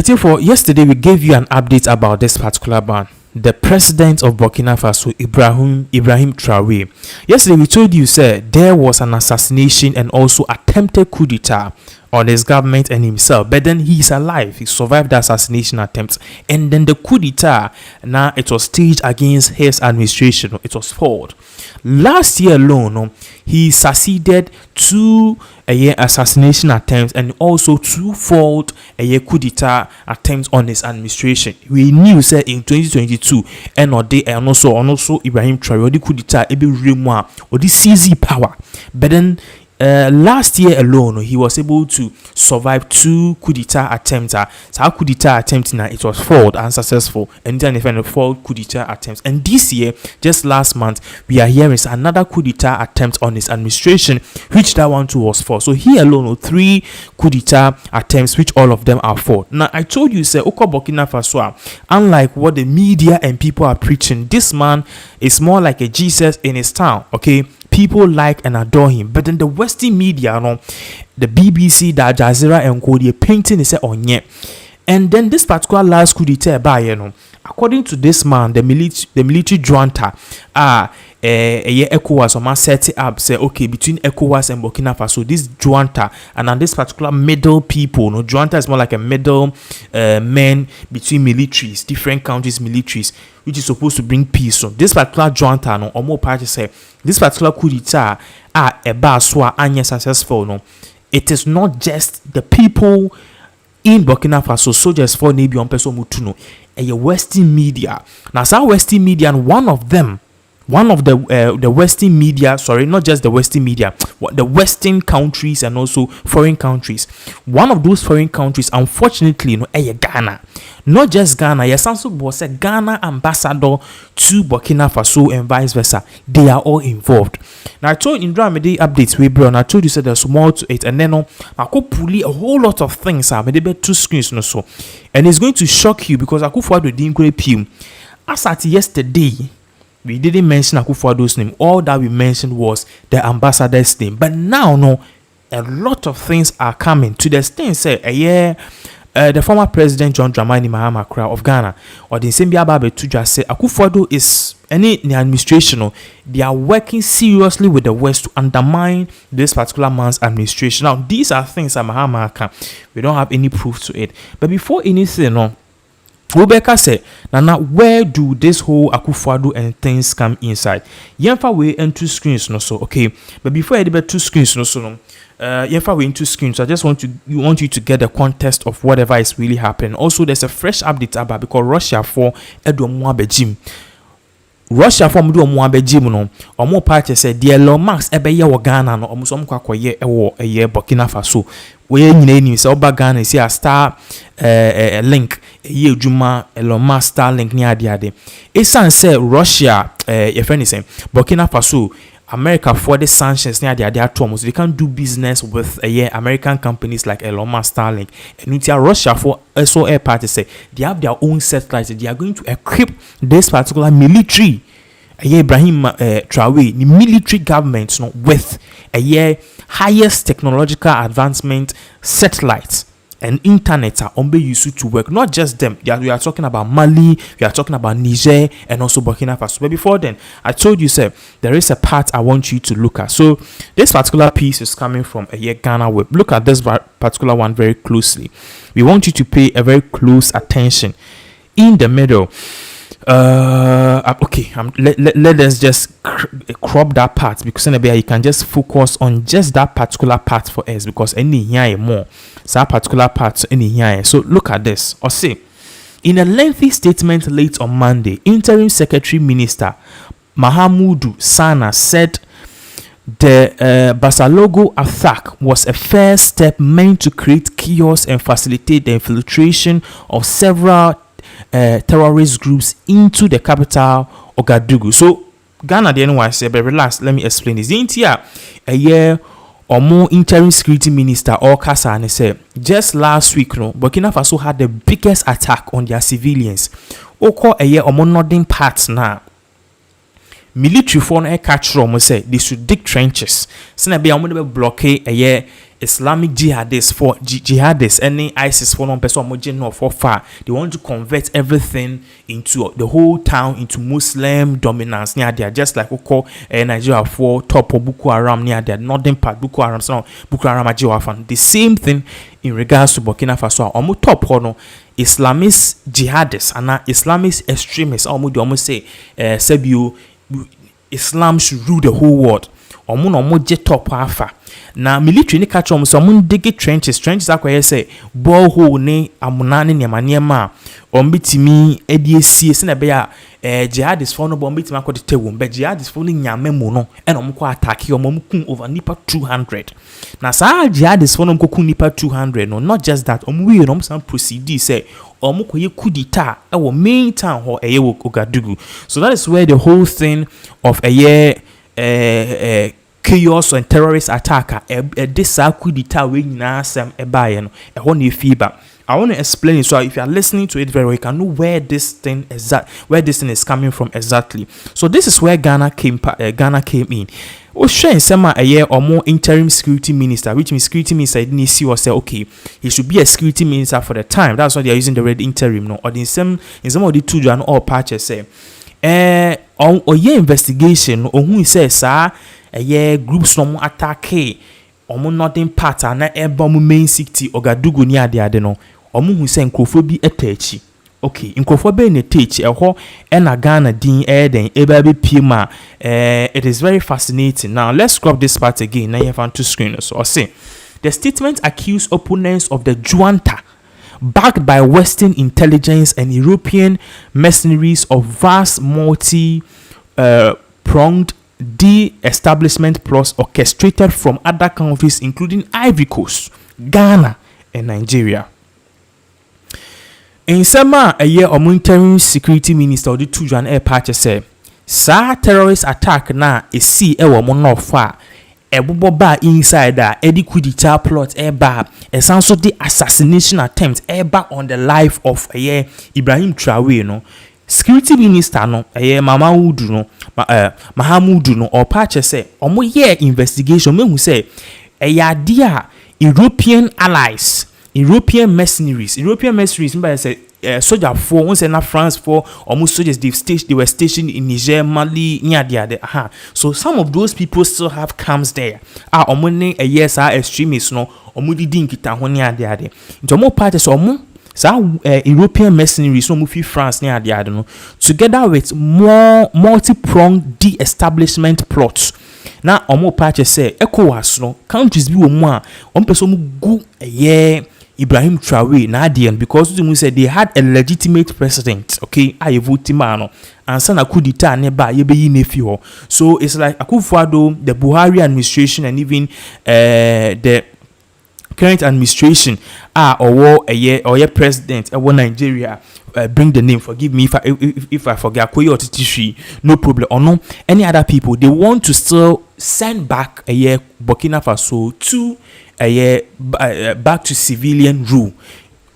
For yesterday, we gave you an update about this particular man, the president of Burkina Faso, Ibrahim Traoré. Yesterday, we told you, sir, there was an assassination and also attempted coup d'etat on his government and himself, but then he's alive. He survived the assassination attempt, and then the coup d'etat, now it was staged against his administration. It was failed. Last year alone, he succeeded two assassination attempts and also two failed coup d'etat attempts on his administration. We knew, say, in 2022 and also Ibrahim Traoré the coup d'etat ebe remwa or the CZ power, but then last year alone, he was able to survive two coup d'etat attempts. So coup d'etat attempt now it was failed, unsuccessful, and then a failed coup d'etat attempts. And this year, just last month, we are hearing another coup d'etat attempt on his administration, which that one too was failed. So he alone, three coup d'etat attempts, which all of them are failed. Now I told you, say, Oko Burkina Faso, unlike what the media and people are preaching, this man is more like a Jesus in his town. Okay. People like and adore him, but then the Western media, the BBC, the Al Jazeera, and Co, they're painting is on yet. And then this particular last coup d'etat by, according to this man, the military junta, ECOWAS set it up, say okay, between ECOWAS and Burkina Faso, this junta and then this particular middle people, junta is more like a middle man between militaries, different countries militaries, which is supposed to bring peace. So this particular junta, or more parties say this particular coup d'etat successful. It is not just the people in Burkina Faso, soldiers for Navy on Peso Mutuno, a Western media. Now, some Western media, and one of the Western media, sorry, not just the Western media, the Western countries and also foreign countries. One of those foreign countries, unfortunately, Ghana. Not just Ghana, yes, also was a Ghana ambassador to Burkina Faso and vice versa. They are all involved. Now I told in Dramedy updates we bro, and I told you said there's more to it, and then I could pull a whole lot of things. I made two screens no so, and it's going to shock you because Akufo-Addo didn't grape him. As at yesterday, we didn't mention Akufo-Addo's name. All that we mentioned was the ambassador's name. But now, a lot of things are coming to the extent say the former president John Dramani Mahama of Ghana or the same Biababe to just say Akufo-Addo is any administration, they are working seriously with the West to undermine this particular man's administration. Now, these are things that Mahama can. We don't have any proof to it. But before anything, Rebecca said, Nana, where do this whole Akufo-Addo and things come inside? Yemfa way into screens no so okay. But before I did two screens no so yemfa way into screens, I just want you to get the context of whatever is really happening. Also, there's a fresh update about because Russia for Edom Russia for Mudu Mwabejim no or more party said the Elon Musk ebeye wo Ghana no omusom kwakoye ewo Burkina Faso we nyina ni se oba Ghana see a star link ye adwuma Elon Musk star link ni ade esan say Russia your friend is saying Burkina Faso America for the sanctions near their atoms, they can't do business with American companies like Elon Musk, Starlink, and with Russia for also air party say they have their own satellites. They are going to equip this particular military, Ibrahim Traoré, the military government, with highest technological advancement satellites. And internet are only used to work. Not just them. We are talking about Mali, we are talking about Niger, and also Burkina Faso. But before then, I told you, sir, there is a part I want you to look at. So this particular piece is coming from Ghana Web. Look at this particular one very closely. We want you to pay a very close attention. In the middle, okay, let us just crop that part because you can just focus on just that particular part for us because any here more so that particular part any here. So look at this or say in a lengthy statement late on Monday, Interim Secretary Minister Mahamudu Sana said the Basalogo attack was a first step meant to create chaos and facilitate the infiltration of several terrorist groups into the capital Ouagadougou. So Ghana the NY say, but relax, let me explain this. The a year or more interim security minister or Kasa and say just last week, Burkina Faso had the biggest attack on their civilians. Oko a year or more northern parts now. Military phone catch room say they should dig trenches. Sena be blockade a year Islamic jihadists for jihadists, any ISIS for non person or for far. They want to convert everything into the whole town into Muslim dominance near there, just like we call Nigeria for top of Boko Haram near their northern part. Boko Haram, so Boko Haram Ajiwafan. The same thing in regards to Burkina Faso. Omo top hono Islamist jihadists and Islamist extremists. Almost say Sebiu Islam should rule the whole world. Omo jet top alpha. Na military ni catch omo dig trenches akwa say borehole ne amunane ne maniema ombitimi ediesie se na be ya jihadists for no bombitimi akwa de wom be jihadists for ni nyame mu no e no mko attack omo kun over nipa 200 na sa jihadists for no mko kun nipa 200 no not just that omo we no some proceed say omo koye kudita e wo main town ho eye wo Ouagadougou. So that is where the whole thing of chaos and terrorist attack this kudita we nyina asem ebaye no e ho na fever. I want to explain it so if you are listening to it very well, you can know where this thing is coming from exactly. So this is where Ghana came in. Oshen Sema a year or more interim security minister, which means security minister didn't see or say okay, he should be a security minister for the time. That's why they are using the word interim no. Or in some of the two and all patches say on your investigation or who says sir a year groups no attack omo northern part na ebom main city Ouagadougou ni ade no omo hu se nkrofo bi etachi. Okay, nkrofo be ne teach eho na Ghana din den eba be pima. It is very fascinating. Now let's scrub this part again. Now you have on two screens. So I say the statement accused opponents of the junta backed by Western intelligence and European mercenaries of vast multi-pronged de-establishment plots orchestrated from other countries including Ivory Coast, Ghana, and Nigeria. In summer, a year of interim security minister of the two Jan Air Patch say, "Sa terrorist attack na a sea ewa mono far. A bobo ba inside that Eddie Kudita plot eba. A also the assassination attempt eba on the life of a year Ibrahim Traoré no." Security minister no Mahamudu no or patch say omo year investigation me who say dia European allies, European mercenaries by say soldier for once na France for almost soldiers they were stationed in Niger, Mali, near so some of those people still have camps there. Omo ne yes extremists no omo di nkita ho near there. Ntomo patch so omo European mercenaries no mufi France near the no together with more multi-pronged de-establishment plots. Now omo patch say ECOWAS no countries bi wo mu a person gu Ibrahim Traoré na adian because they said they had a legitimate president, okay, I vote man and sana kudita ne ba ye be yi nefi ho. So it's like Akufo-Addo, the Buhari administration and even the current administration or a president Nigeria bring the name, forgive me if I forget Koyo Titishi, no problem, or no any other people, they want to still send back Burkina Faso to back to civilian rule.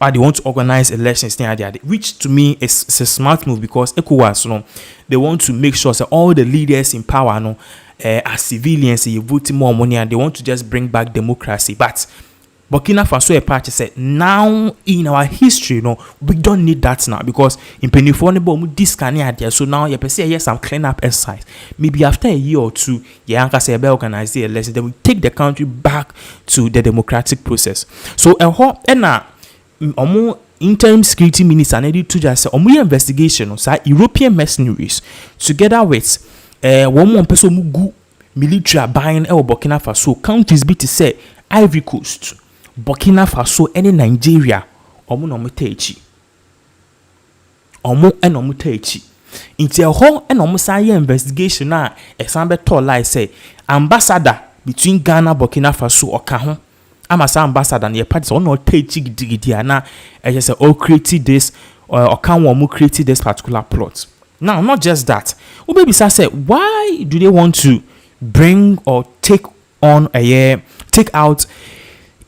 Or they want to organize elections near there, which to me is a smart move because ECOWAS they want to make sure that all the leaders in power are civilians, they vote more money and they want to just bring back democracy. But Burkina Faso party said now in our history we don't need that now because in Penifonibo this can idea. So now you say yes some clean up exercise. Maybe after a year or two, say organize the election, then we take the country back to the democratic process. So interim security minister needed to just say investigation European mercenaries together with one person who military buying Burkina Faso countries be to say Ivory Coast, Burkina Faso, and Nigeria. Omo no mutechi. Into a whole and almost investigation now. Example told like say ambassador between Ghana, Burkina Faso or Kahon. I'm a ambassador and your parties are not teaching digidiana. I just say all created this or can one created this particular plot. Now, not just that. Baby say why do they want to bring or take out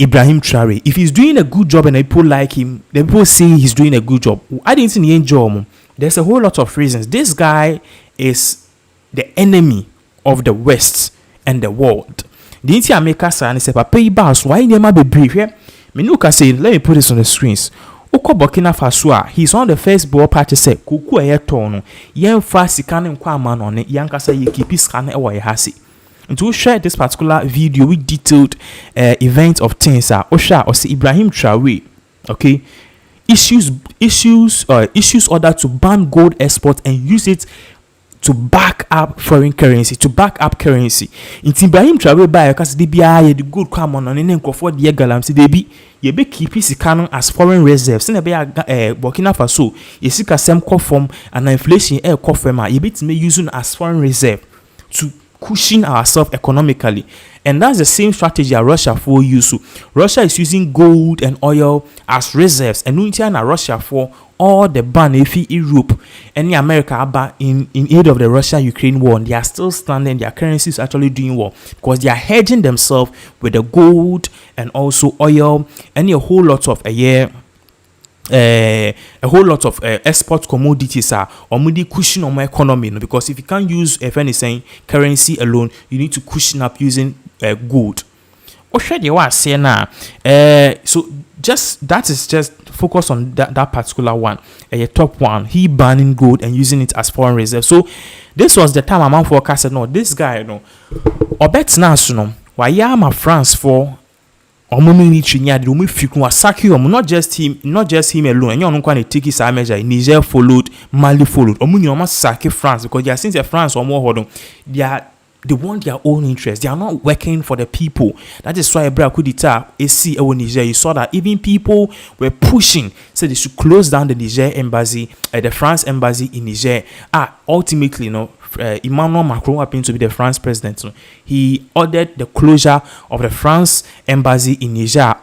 Ibrahim Traoré? If he's doing a good job and people like him, the people say he's doing a good job. I didn't see the job. There's a whole lot of reasons. This guy is the enemy of the West and the world. The inti America sa and say papa yi ba so why never be brief here. Me no ka say let me put this on the screens. Oko Burkina Faso he's one of the first ball party say kuku eye ton no yen fa sika ne nkwa ama no ne yan kasa ye keep sika na e wo ye hase. And to share this particular video with detailed events of things or say Ibrahim Traore, okay, issues order to ban gold export and use it to back up foreign currency, to back up currency. In Ibrahim Traore buy because they be the good come on and then for the galam see they be ye be keep his canon as foreign reserves. In a Burkina Faso, ye seek a same call from an inflation air call from ye bit me using as foreign reserve to cushion ourselves economically, and that's the same strategy that Russia for use. Russia is using gold and oil as reserves, and Russia for all the ban if Europe and America in aid of the Russia-Ukraine war. They are still standing. Their currency is actually doing well because they are hedging themselves with the gold and also oil and a whole lot of export commodities are already cushion on my economy, because if you can't use anything currency alone, you need to cushion up using gold. So just that is just focus on that particular one. Top one, he banning gold and using it as foreign reserve. So this was the time a man forecasted. No, this guy, or bet now, why am France for not just him alone. And you don't take his measure. Niger followed, Mali followed. France because since France or more they want their own interest. They are not working for the people. That is why coup d'etat AC Niger. You saw that even people were pushing, so they should close down the Niger embassy, the France embassy in Niger. Ultimately, Emmanuel Macron happened to be the France president. He ordered the closure of the France embassy in Niger.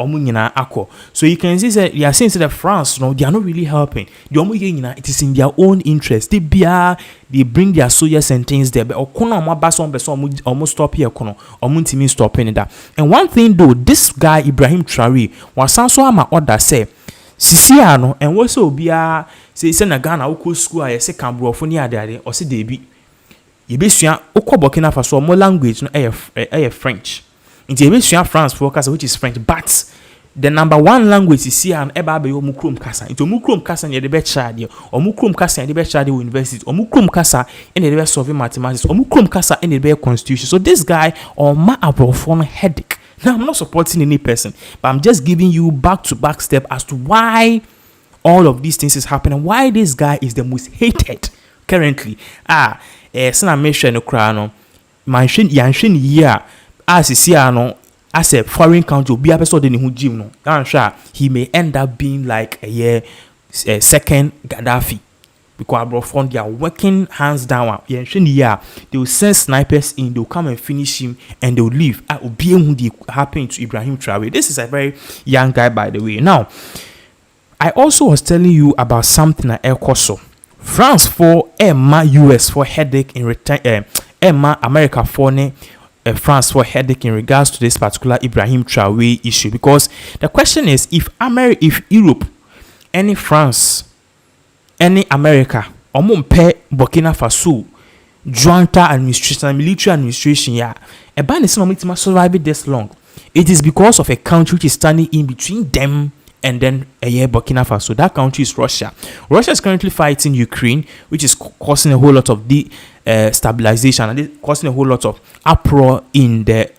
So you can see that they are saying that France, they are not really helping. It is in their own interest. They bring their soldiers and things there, but almost stop here. Stopping that. And one thing though, this guy Ibrahim Traore was also my order say. Sisiano and also be say na Ghana uko school I say Cambro ni ade or say debi. Yebesua uko Burkina Faso more language no French. Nti yebesua France focus which is French, but the number one language is here and eba be omukrom kasa. Nti omukrom kasa ne de be child omukrom kasa ne de be child university omukrom kasa ne de be solve mathematics omukrom kasa ne de be constitution. So this guy or ma abrofon headache. Now, I'm not supporting any person, but I'm just giving you back-to-back step as to why all of these things is happening, why this guy is the most hated currently. Sana mention no crown, mansion yanshin year, as a foreign country, be a person in who Jim no. I'm sure he may end up being like a second Gaddafi. Because they are working hands down. They will send snipers in, they will come and finish him, and they will leave. Happened to Ibrahim Traore. This is a very young guy, by the way. Now, I also was telling you about something at El Coso. France for Emma US for headache in return. Emma America for France for headache in regards to this particular Ibrahim Traore issue. Because the question is, if Europe, any France, any America, or Burkina Faso, junta administration, military administration, a ban is not survive this long. It is because of a country which is standing in between them and then Burkina Faso. That country is Russia. Russia is currently fighting Ukraine, which is causing a whole lot of stabilization and causing a whole lot of uproar in the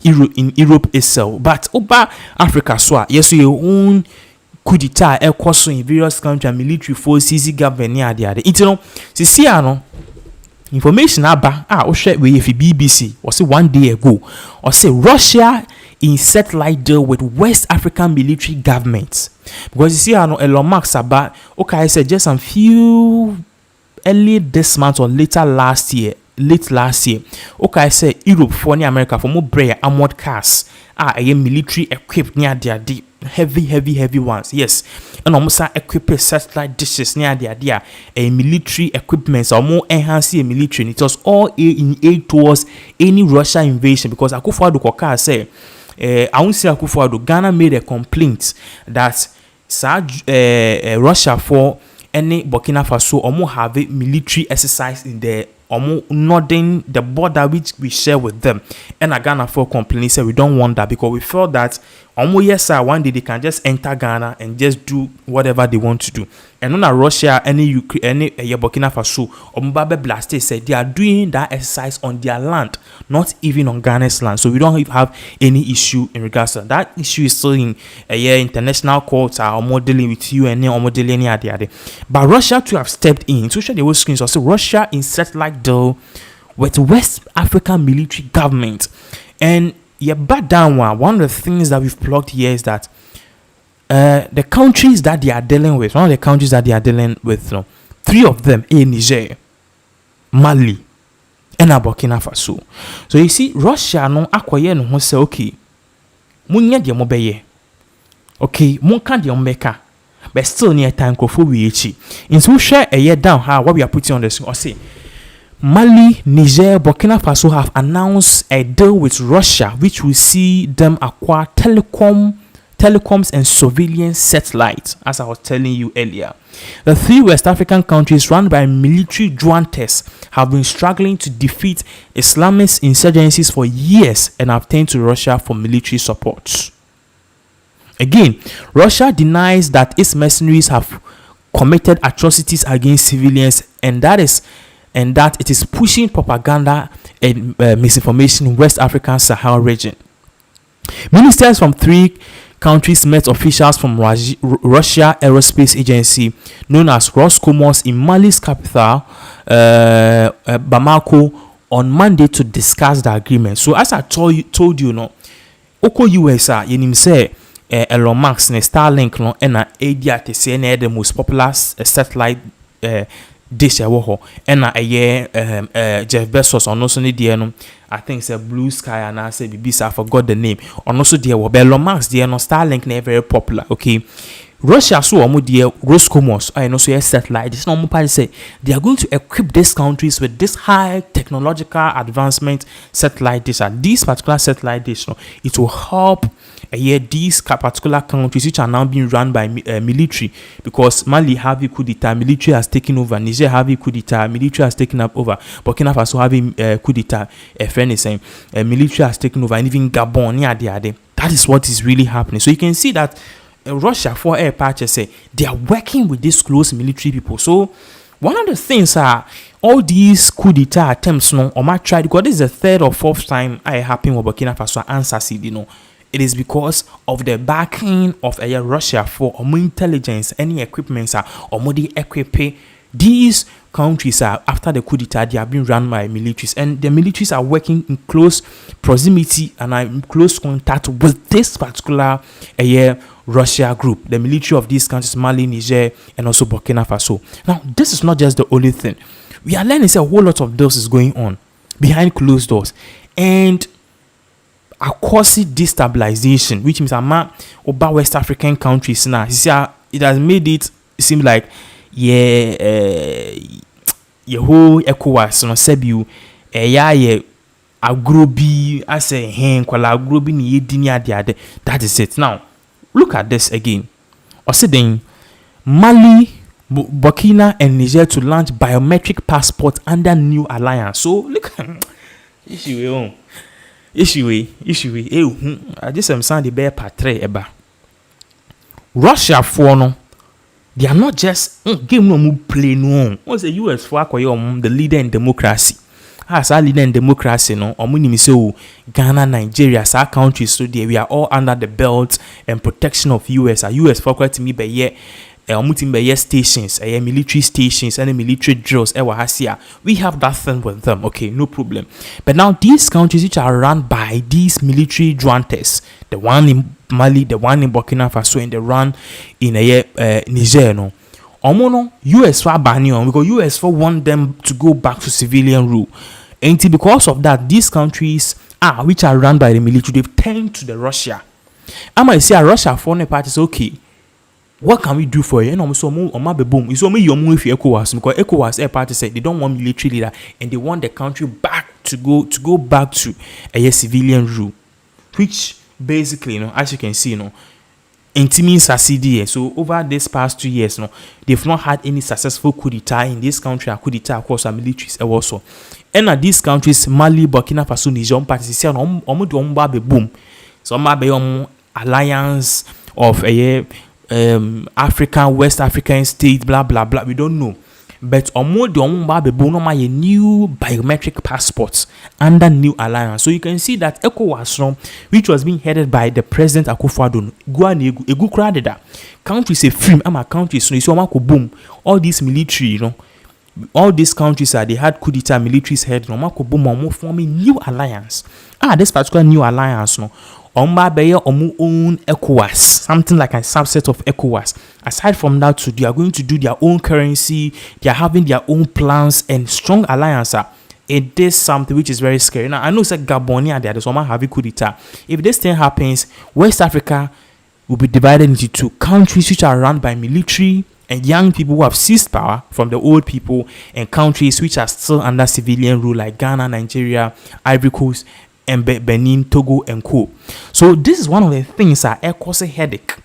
in Europe itself. But over Africa, so yes, your own coup d'etat in various countries, military forces, government, information about share with BBC was 1 day ago. Or say Russia in satellite deal with West African military governments. Because Elon Musk about I said just a few early this month or late last year. I said Europe for America for more armored cars military equipped near their heavy ones. Yes, and almost equipped satellite dishes near their military equipments or more enhanced military. And it was all in aid towards any Russia invasion, because Akufo-Addo said I won't say Akufo-Addo, Ghana made a complaint that Russia for any Burkina Faso or more have a military exercise in the nodding the border which we share with them. And Ghana for complaining say we don't want that because we felt that yes sir, one day they can just enter Ghana and just do whatever they want to do. And on Russia, any Ukraine, any Burkina Faso, Mbabe Blast said they are doing that exercise on their land, not even on Ghana's land. So we don't have any issue in regards to that. Issue is still in international courts are dealing with you and dealing any. But Russia to have stepped in. So the whole screen so Russia in satellite deal with West African military government. And but down one of the things that we've plugged here is that the countries that they are dealing with, one of the countries that they are dealing with, three of them in Niger, Mali, and Burkina Faso. So you see, Russia no acquire no say okay, munya de mobeye, okay, munka de meka, but still near time for we in so share a year down how what we are putting on the screen or say. Mali, Niger, Burkina Faso have announced a deal with Russia which will see them acquire telecoms and surveillance satellites, as I was telling you earlier. The three West African countries run by military juntas have been struggling to defeat Islamist insurgencies for years and have turned to Russia for military support. Again, Russia denies that its mercenaries have committed atrocities against civilians and that it is pushing propaganda and misinformation in West African Sahel region. Ministers from three countries met officials from Russia Aerospace Agency known as Roscosmos in Mali's capital, Bamako, on Monday to discuss the agreement. So as I told you, Oko USA, yenim say Elon Musk ne Starlink no na ADR te say na the most popular satellite dish ewo and Jeff Bezos on also need no I think it's a Blue Sky and I say BBC, I forgot the name on also there Elon Musk there no Starlink na very popular. Okay, Russia so omo there Roscosmos I know so a satellite this normal party say they are going to equip these countries with this high technological advancement satellite dish. And this particular satellite dish it will help these particular countries which are now being run by military, because Mali have a coup d'etat, military has taken over. Niger have a coup d'etat, military has taken up over. Burkina Faso have a coup d'etat, a friend is saying military has taken over, and even Gabon that is what is really happening. So you can see that Russia for air patches say they are working with these close military people. So one of the things are all these coup d'etat attempts or might try, because this is the third or fourth time I happen with Burkina Faso answer it is because of the backing of Russia for intelligence, any equipments or more equip these countries after the coup d'etat they have been run by militaries, and the militaries are working in close proximity and are in close contact with this particular Russia group, the military of these countries, Mali, Niger, and also Burkina Faso. Now, this is not just the only thing. We are learning a whole lot of this is going on behind closed doors, and a causing destabilization, which means about West African countries now. It has made it seem like your whole ECOWAS sebi agrobi as a hen kwala agrobi ni yedini ade. That is it. Now look at this again. Osidin Mali, Burkina and Niger to launch biometric passport under new alliance. So look issue. I just am saying the bear patre eba. Russia for no, they are not just game no move play no. What's the US for the leader in democracy? As our leader in democracy no, say Ghana, Nigeria, as our countries, so we are all under the belt and protection of US. US for quite me by stations, military stations, and military drills. We have that thing with them, okay, no problem. But now these countries which are run by these military juntas, the one in Mali, the one in Burkina Faso, and the one in Niger, no, US for banning because US for want them to go back to civilian rule, and because of that, these countries which are run by the military, they've turned to the Russia. I might say Russia foreign party is okay. What can we do for you? And so boom. It's only your move if ECOWAS, because ECOWAS air party said they don't want military leader and they want the country back to go back to a civilian rule, which basically, as you can see, intimi succeed. So over this past 2 years, no, they've not had any successful coup d'etat in this country. Coup d'etat across our militaries also. And at these countries, Mali, Burkina Faso, Niger, participate on boom. So alliance of a African, West African state, blah blah blah. We don't know. But the new biometric passports under new alliance. So you can see that ECOWAS, which was being headed by the President Akufo-Addo, countries say free. I'm a country, so you boom. All these military, all these countries they had coup d'etat militaries head, forming new alliance. This particular new alliance, own ECOWAS, something like a subset of ECOWAS. Aside from that, too, they are going to do their own currency. They are having their own plans and strong alliance. It is something which is very scary. Now I know it's like Gabonia there's someone having coup d'etat. If this thing happens, West Africa will be divided into two countries which are run by military and young people who have seized power from the old people, and countries which are still under civilian rule like Ghana, Nigeria, Ivory Coast, and Benin, Togo, and Coup. So this is one of the things that cause a headache.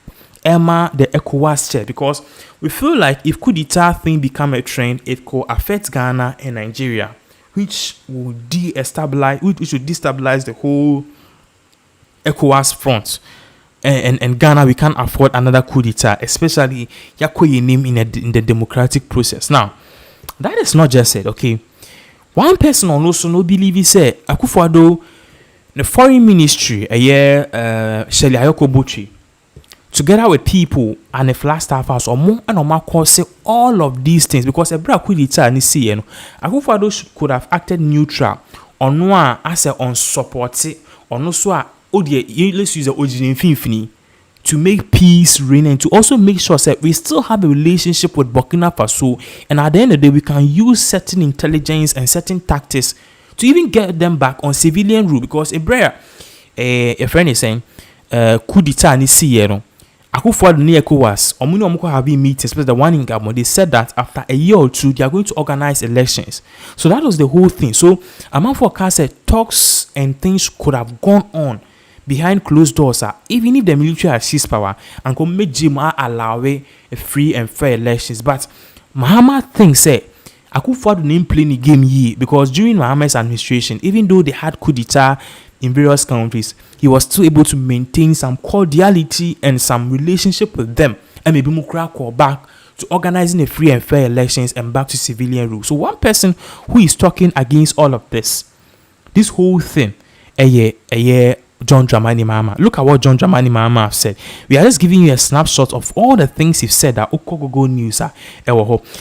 Emma, the ECOWAS chair, because we feel like if coup d'etat thing become a trend, it could affect Ghana and Nigeria, which will which would destabilize the whole ECOWAS front. And Ghana, we can't afford another coup d'etat, especially name in the democratic process. Now, that is not just said, okay. One person also no believe he said Akufo-Addo, the foreign ministry, Shelley Ayoko-Botry, together with people and the flat staff house or more and more cause all of these things, because a bra coup d'etat ni see Akufo-Addo could have acted neutral or no as a unsupported or no so let's use the original infinity to make peace reign and to also make sure that we still have a relationship with Burkina Faso, and at the end of the day we can use certain intelligence and certain tactics to even get them back on civilian rule. Because a friend is saying coup d'etat ni see Akufo-Addo ni ECOWAS omuno having meetings, especially the one in Gabon. They said that after a year or two they are going to organize elections. So that was the whole thing. So among forecast said talks and things could have gone on behind closed doors, even if the military has seized power and could make Jima allow a free and fair elections. But Mahama thinks Akufo-Addo didn't play the game here, because during Mahama's administration, even though they had coup d'etat in various countries, he was still able to maintain some cordiality and some relationship with them, and maybe Mukra call back to organizing a free and fair elections and back to civilian rule. So one person who is talking against all of this whole thing, John Dramani Mahama. Look at what John Dramani Mahama have said. We are just giving you a snapshot of all the things he's said that Okogogo news are.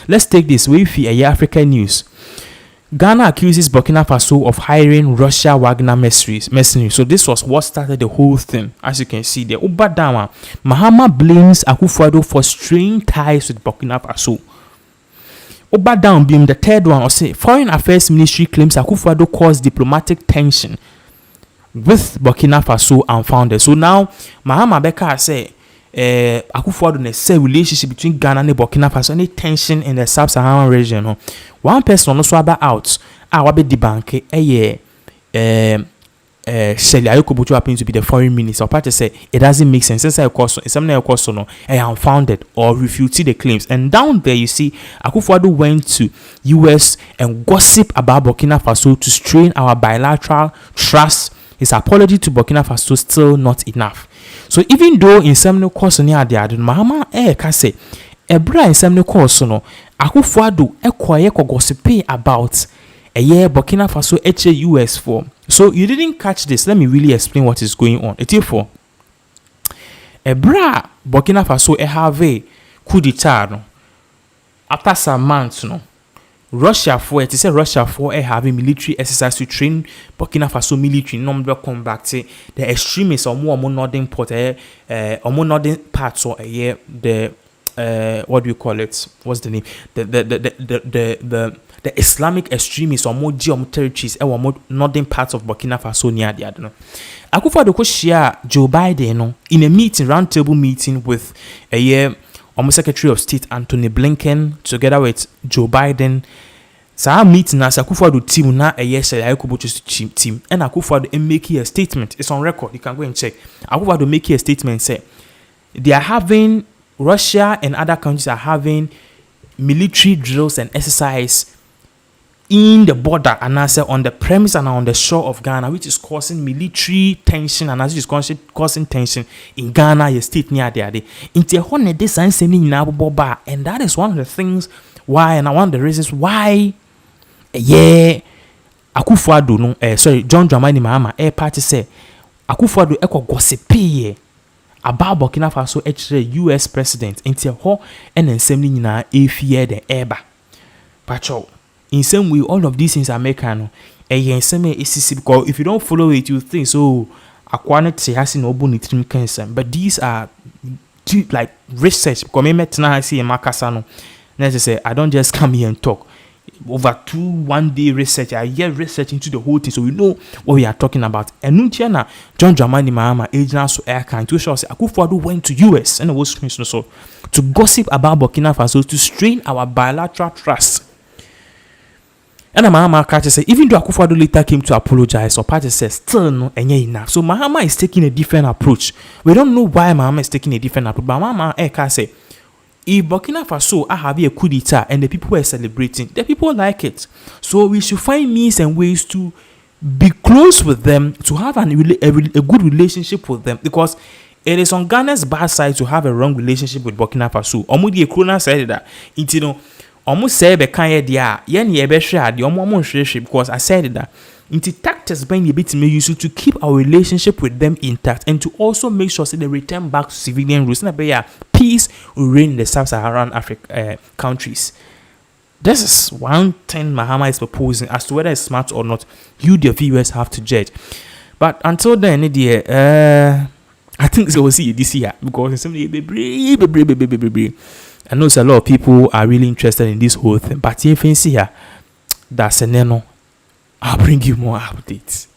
Let's take this way for African news. Ghana accuses Burkina Faso of hiring Russia Wagner mercenaries. So this was what started the whole thing. As you can see there, Obadama Mahama blames Akufo-Addo for strained ties with Burkina Faso. Obadama being the third one, or say Foreign Affairs Ministry claims Akufo-Addo caused diplomatic tension with Burkina Faso unfounded. So now Mahama Beka say Akufo-Addo ne relationship between Ghana and Burkina Faso, any tension in the sub-Saharan region. One person also about out wabe debunk Shelley Ayoko-Botry happens to be the foreign minister. Party say it doesn't make sense. It's something unfounded or refuted the claims. And down there you see Akufo-Addo went to US and gossip about Burkina Faso to strain our bilateral trust. His apology to Burkina Faso still not enough. So even though in some course near the Adon Mahama can say Ebra in some course no Akufo-Addo gossip about a year Burkina Faso US for. So you didn't catch this. Let me really explain what is going on. It's for Ebra Burkina Faso have a coup d'etat no. After some months no. Russia for it is a Russia for having military exercise to train Burkina Faso military number come back to the extremists or more northern part or more northern parts or the what do you call it? What's the name? The Islamic extremists or more geom territories or more northern parts of Burkina Faso near the other. Akufo-Addo share Joe Biden in a meeting, roundtable meeting with Secretary of State Anthony Blinken together with Joe Biden. So meeting as Akufo-Addo team na Shelley Ayoko-Botry team, and Akufo-Addo make a statement. It's on record. You can go and check. Akufo-Addo make a statement say they are having, Russia and other countries are having military drills and exercise in the border and also on the premise and on the shore of Ghana, which is causing military tension and as it is causing tension in Ghana, your state near there. And that is one of the things why, and one of the reasons why, Akufo-Addo no, John Dramani Mahama, party say, Akufo-Addo gossipy about Burkina Faso US president until ho and then sending in a fear the eba. Patrol. In some way, all of these things are making because if you don't follow it, you think so. Has no bonity cancer, but these are like research. Let's say I don't just come here and talk. Over 1 day research, I hear research into the whole thing, so we know what we are talking about. And Nuntiana, John Dramani Mahama, agent so air kind to show us Akufo-Addo went to US and it was so to gossip about Burkina Faso to strain our bilateral trust. And Mahama Carter said, even though Akufo-Addo later came to apologize, or party says still no enough. So Mahama is taking a different approach. We don't know why Mahama is taking a different approach, but Mahama Eka say, if Burkina Faso are having a coup d'etat and the people were celebrating, the people like it. So we should find means and ways to be close with them, to have a good relationship with them, because it is on Ghana's bad side to have a wrong relationship with Burkina Faso. Omudi Ekrona said that. It's, you know, almost say be kan dia yen ye be hwe ade omo hwe because I said that into tactics being a bit used to keep our relationship with them intact and to also make sure that they return back to civilian rules and be peace will reign in the sub-Saharan Africa countries. This is one thing Mahama is proposing. As to whether it's smart or not, you the viewers have to judge. But until then, I think we will see it this year because it's something I know a lot of people are really interested in this whole thing. But if you see here, that's a nano, I'll bring you more updates.